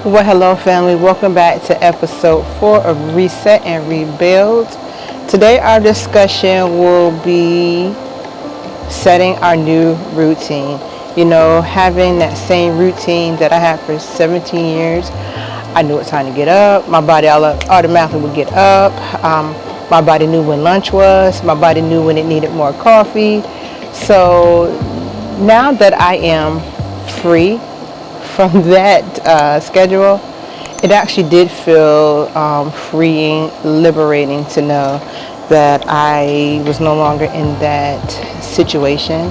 Well, hello, family. Welcome back to episode 4 of Reset and Rebuild. Today, our discussion will be setting our new routine. You know, having that same routine that I had for 17 years. I knew what time to get up. My body automatically would get up. My body knew when lunch was. My body knew when it needed more coffee. So now that I am free from that schedule, it actually did feel freeing, liberating to know that I was no longer in that situation.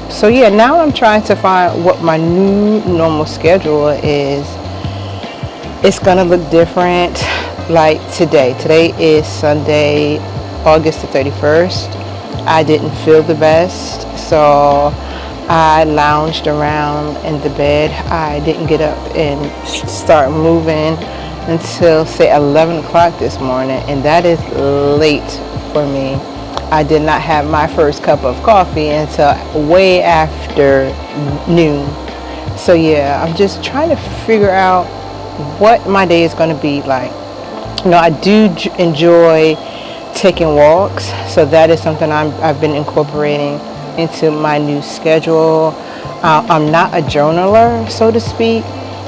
So yeah, now I'm trying to find what my new normal schedule is. It's gonna look different. Like today. Today is Sunday, August the 31st. I didn't feel the best, so I lounged around in the bed. I didn't get up and start moving until say 11 o'clock this morning, and that is late for me. I did not have my first cup of coffee until way after noon. So yeah, I'm just trying to figure out what my day is going to be like. You know, I do enjoy taking walks, so that is something I've been incorporating into my new schedule. I'm not a journaler, so to speak,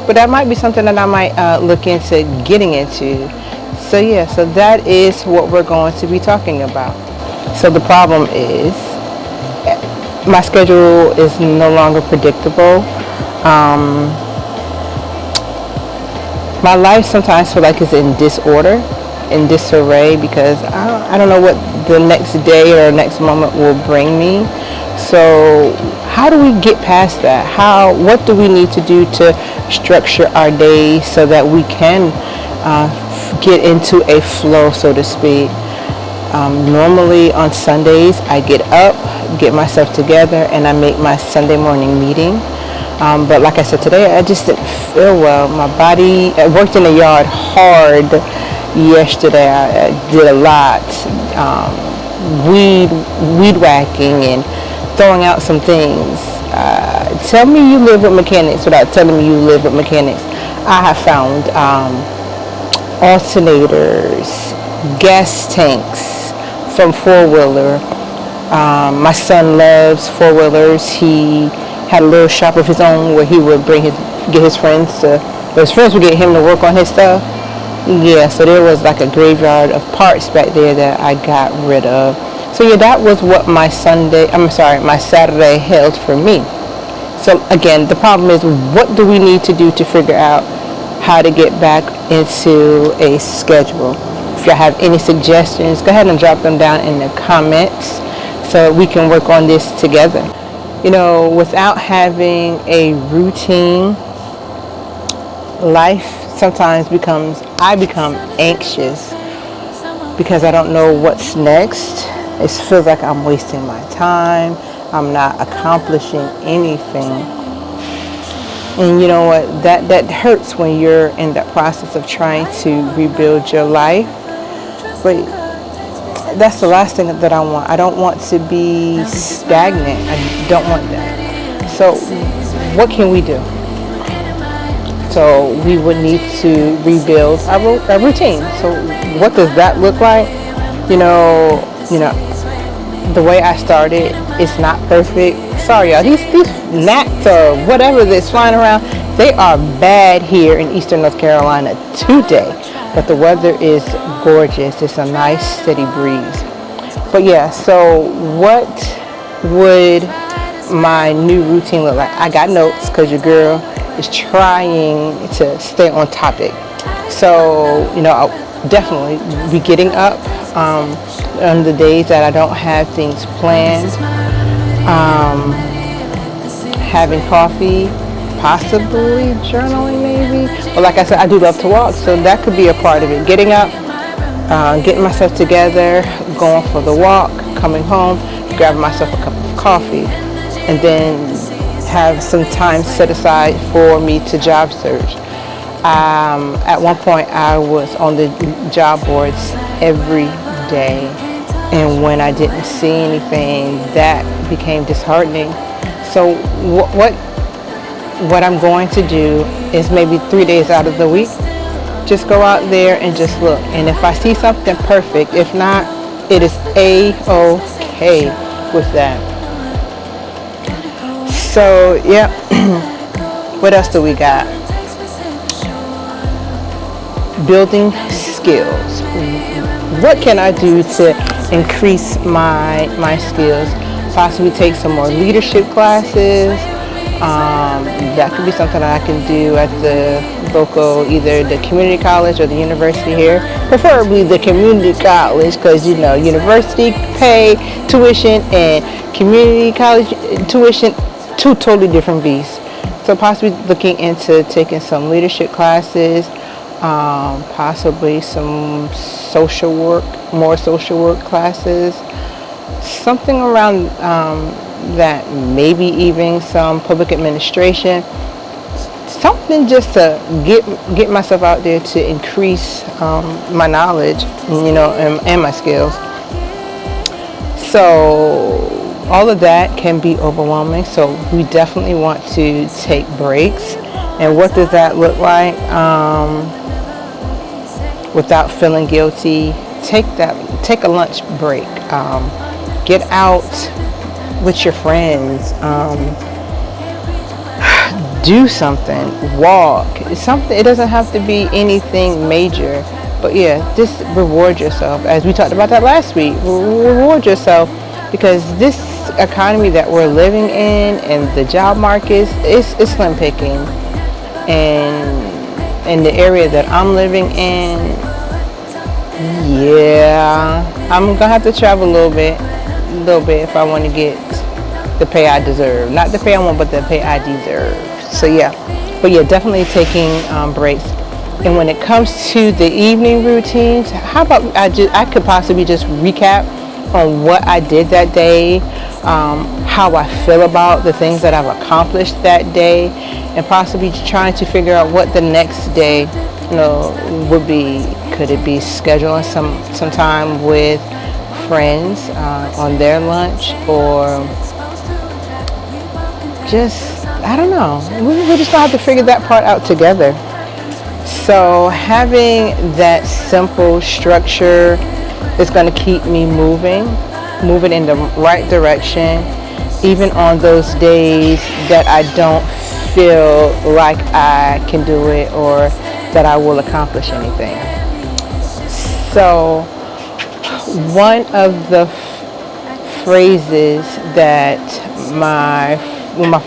but that might be something that I might look into getting into. So yeah, so that is what we're going to be talking about. So the problem is my schedule is no longer predictable. My life sometimes feels like it's in disorder, in disarray, because I don't know what the next day or next moment will bring me. So how do we get past that? What do we need to do to structure our day so that we can get into a flow, so to speak? Normally on Sundays, I get up, get myself together, and I make my Sunday morning meeting. But like I said, today I just didn't feel well. My body, I worked in the yard hard yesterday. I did a lot, weed whacking and throwing out some things. Tell me you live with mechanics without telling me you live with mechanics. I have found alternators, gas tanks from four-wheeler. My son loves four-wheelers. He had a little shop of his own where he would get his friends would get him to work on his stuff. Yeah, so there was like a graveyard of parts back there that I got rid of. So yeah, that was what my Saturday held for me. So again, the problem is, what do we need to do to figure out how to get back into a schedule? If you have any suggestions, go ahead and drop them down in the comments so we can work on this together. You know, without having a routine, life sometimes I become anxious because I don't know what's next. It feels like I'm wasting my time. I'm not accomplishing anything. And you know what? That hurts when you're in that process of trying to rebuild your life. But that's the last thing that I want. I don't want to be stagnant. I don't want that. So what can we do? So we would need to rebuild our routine. So what does that look like? You know, the way I started is not perfect. Sorry, y'all. These gnats or whatever that's flying around, they are bad here in Eastern North Carolina today. But the weather is gorgeous. It's a nice steady breeze. But yeah, so what would my new routine look like? I got notes because your girl is trying to stay on topic. So, you know, I'll definitely be getting up on the days that I don't have things planned. Having coffee, possibly journaling maybe. But like I said, I do love to walk, so that could be a part of it. Getting up, getting myself together, going for the walk, coming home, grabbing myself a cup of coffee, and then have some time set aside for me to job search. At one point, I was on the job boards every day, and when I didn't see anything, that became disheartening. So what what I'm going to do is maybe 3 days out of the week, just go out there and just look. And if I see something, perfect. If not, it is A-OK with that. So, yeah. What else do we got? Building skills. What can I do to increase my skills? Possibly take some more leadership classes. That could be something that I can do at the local, either the community college or the university here. Preferably the community college, because university pay tuition and community college tuition, two totally different beasts. So possibly looking into taking some leadership classes, possibly some more social work classes, something around that, maybe even some public administration, something just to get myself out there to increase my knowledge, and my skills. So all of that can be overwhelming, so we definitely want to take breaks. And what does that look like? Without feeling guilty, take a lunch break. Get out with your friends. Do something. Walk. It doesn't have to be anything major, but yeah, just reward yourself. As we talked about that last week, reward yourself, because this economy that we're living in and the job market is slim picking. And in the area that I'm living in, yeah, I'm gonna have to travel a little bit if I want to get the pay I deserve. Not the pay I want, but the pay I deserve. So yeah, but yeah, definitely taking breaks. And when it comes to the evening routines, how about I could possibly just recap on what I did that day, how I feel about the things that I've accomplished that day, and possibly trying to figure out what the next day, would be. Could it be scheduling some time with friends on their lunch, or just, I don't know. We just gonna have to figure that part out together. So having that simple structure is going to keep me moving in the right direction, even on those days that I don't feel like I can do it or that I will accomplish anything. So one of the phrases that my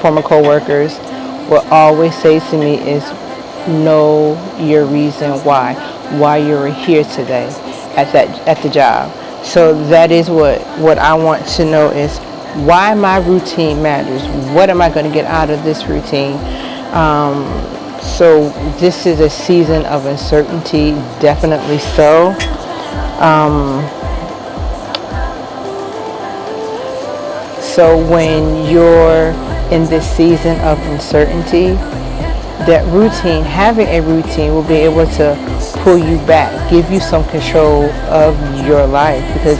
former co-workers will always say to me is, know your reason why you're here today at the job. So that is what I want to know, is why my routine matters. What am I going to get out of this routine? So this is a season of uncertainty, definitely so. So when you're in this season of uncertainty, that routine, having a routine, will be able to pull you back, give you some control of your life, because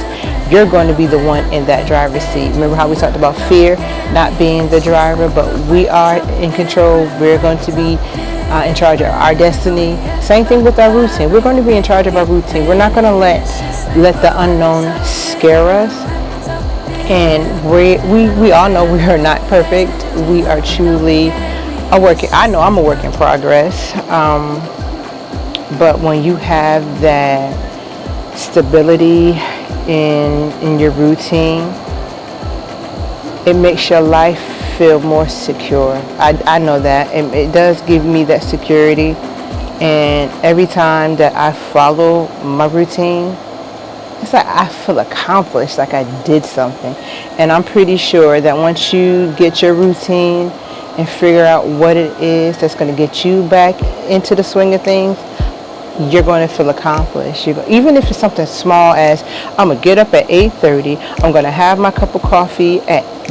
you're going to be the one in that driver's seat. Remember how we talked about fear not being the driver, but we are in control. We're going to be in charge of our destiny. Same thing with our routine. We're going to be in charge of our routine. We're not going to let the unknown scare us. And we all know we are not perfect. We are truly I know I'm a work in progress. But when you have that stability in your routine, it makes your life feel more secure. I know that. It does give me that security. And every time that I follow my routine, it's like I feel accomplished, like I did something. And I'm pretty sure that once you get your routine and figure out what it is that's going to get you back into the swing of things, you're going to feel accomplished. Even if it's something small as, I'm going to get up at 8:30, I'm going to have my cup of coffee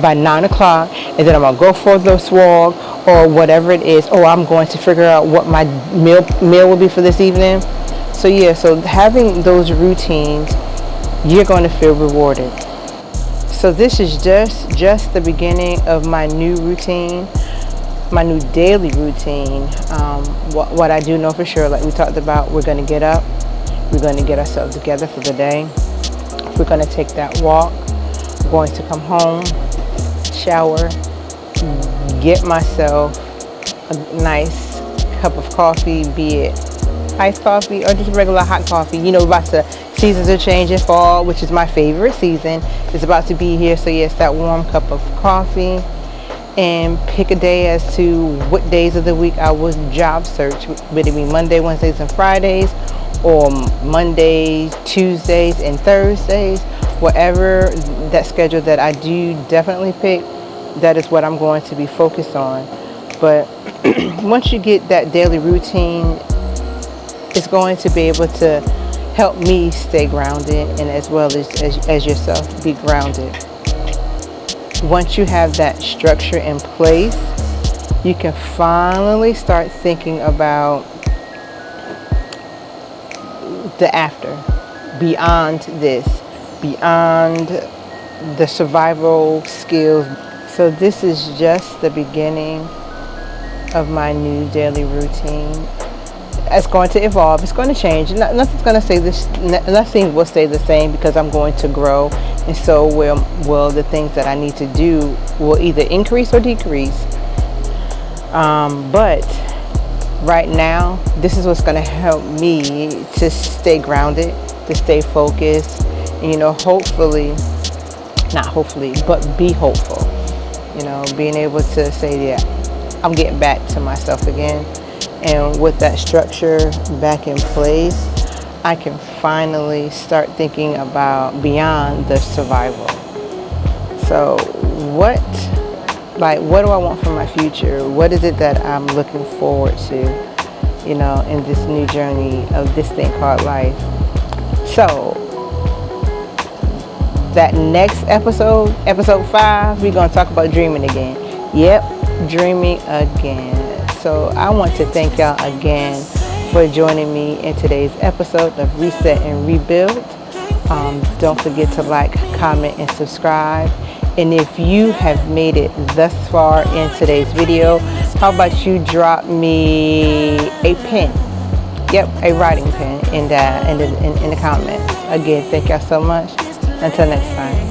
by 9 o'clock, and then I'm going to go for this walk, or whatever it is. Or I'm going to figure out what my meal will be for this evening. So yeah, so having those routines, you're going to feel rewarded. So this is just the beginning of my new routine. my new daily routine. What I do know for sure, like we talked about, we're going to get up, we're going to get ourselves together for the day, we're going to take that walk, I'm going to come home, shower, get myself a nice cup of coffee, be it iced coffee or just regular hot coffee. You know, seasons are changing. Fall, which is my favorite season, is about to be here. So yes, that warm cup of coffee, and pick a day as to what days of the week I will job search. Would it be Monday, Wednesdays, and Fridays, or Mondays, Tuesdays, and Thursdays? Whatever that schedule that I do definitely pick, that is what I'm going to be focused on. But once you get that daily routine, it's going to be able to help me stay grounded, and as well as yourself be grounded. Once you have that structure in place, you can finally start thinking about the after, beyond this, beyond the survival skills. So this is just the beginning of my new daily routine. It's going to evolve. It's going to change. Nothing's going to stay this. Nothing will stay the same, because I'm going to grow, and so will the things that I need to do will either increase or decrease. But right now, this is what's going to help me to stay grounded, to stay focused, and, you know, hopefully, not hopefully, but be hopeful. You know, being able to say, yeah, I'm getting back to myself again. And with that structure back in place, I can finally start thinking about beyond the survival. So what do I want for my future? What is it that I'm looking forward to, you know, in this new journey of this thing called life? So that next episode 5, we're going to talk about dreaming again. Yep, dreaming again. So I want to thank y'all again for joining me in today's episode of Reset and Rebuild. Don't forget to like, comment, and subscribe. And if you have made it thus far in today's video, how about you drop me a pen? Yep, a writing pen in the comments. Again, thank y'all so much. Until next time.